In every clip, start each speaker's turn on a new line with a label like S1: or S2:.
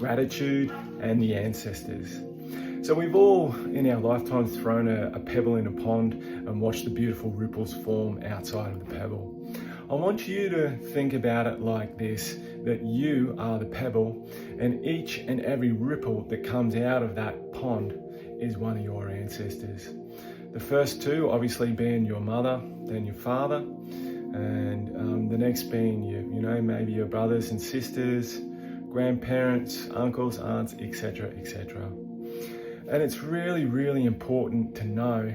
S1: gratitude and the ancestors. So we've all in our lifetimes thrown a pebble in a pond and watched the beautiful ripples form outside of the pebble. I want you to think about it like this, that you are the pebble, and each and every ripple that comes out of that pond is one of your ancestors. The first two obviously being your mother, then your father, and the next being maybe your brothers and sisters, grandparents, uncles, aunts, etc., etc. And it's really, really important to know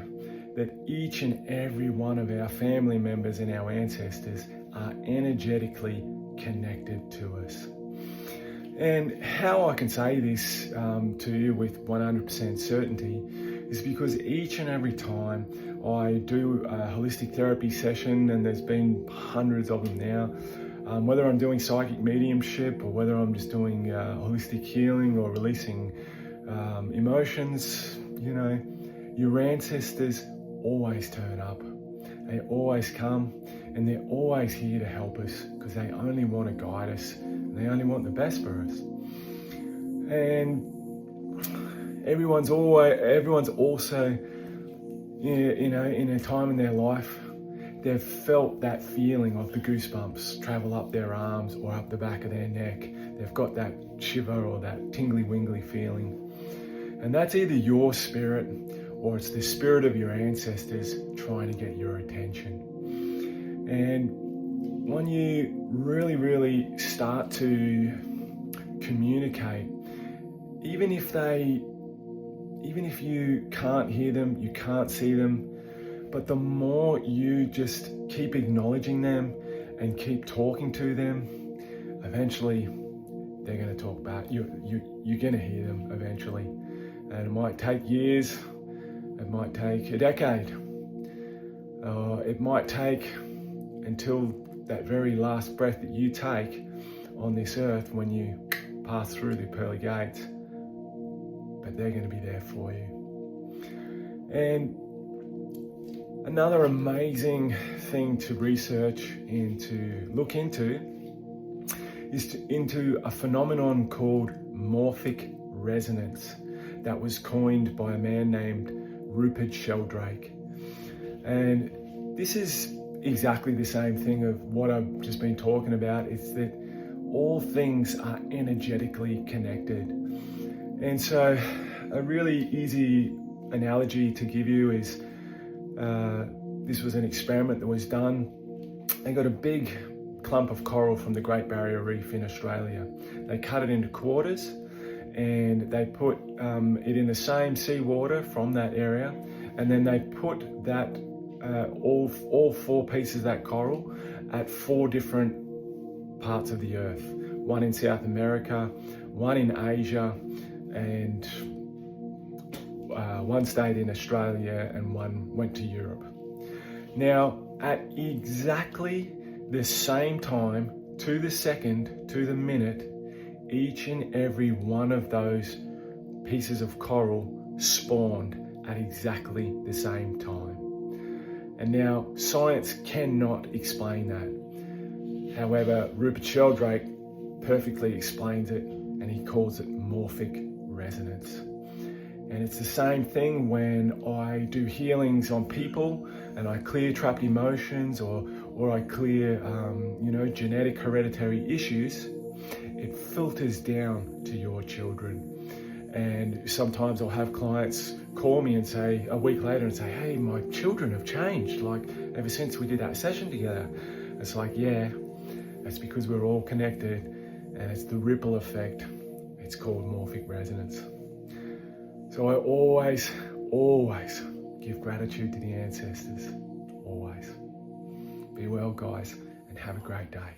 S1: that each and every one of our family members and our ancestors are energetically connected to us. And how I can say this to you with 100% certainty is because each and every time I do a holistic therapy session, and there's been hundreds of them now, whether I'm doing psychic mediumship or whether I'm just doing holistic healing or releasing emotions, your ancestors always turn up. They always come, and they're always here to help us because they only want to guide us. And they only want the best for us. And everyone's also, in a time in their life, they've felt that feeling of the goosebumps travel up their arms or up the back of their neck. They've got that shiver or that tingly-wingly feeling. And that's either your spirit or it's the spirit of your ancestors trying to get your attention. And when you really, really start to communicate, even if you can't hear them, you can't see them, but the more you just keep acknowledging them and keep talking to them, eventually they're going to talk back. You're going to hear them eventually. And it might take years, it might take a decade, it might take until that very last breath that you take on this earth when you pass through the pearly gates, but they're going to be there for you. And another amazing thing to research and to look into is into a phenomenon called Morphic resonance that was coined by a man named Rupert Sheldrake. And this is exactly the same thing of what I've just been talking about. It's that all things are energetically connected. And so a really easy analogy to give you is this was an experiment that was done. They got a big clump of coral from the Great Barrier Reef in Australia. They cut it into quarters and they put it in the same seawater from that area, and then they put that all four pieces of that coral at 4 different parts of the earth. One in South America, one in Asia, and one stayed in Australia, and one went to Europe. Now, at exactly the same time, to the second, to the minute, each and every one of those pieces of coral spawned at exactly the same time. And now science cannot explain that. However, Rupert Sheldrake perfectly explains it, and he calls it morphic resonance. And it's the same thing when I do healings on people and I clear trapped emotions or I clear genetic hereditary issues. It filters down to your children. And sometimes I'll have clients call me and say a week later and say, hey, my children have changed, like ever since we did that session together. It's like, yeah, that's because we're all connected, and it's the ripple effect. It's called morphic resonance. So I always give gratitude to the ancestors, always. Be well, guys, and have a great day.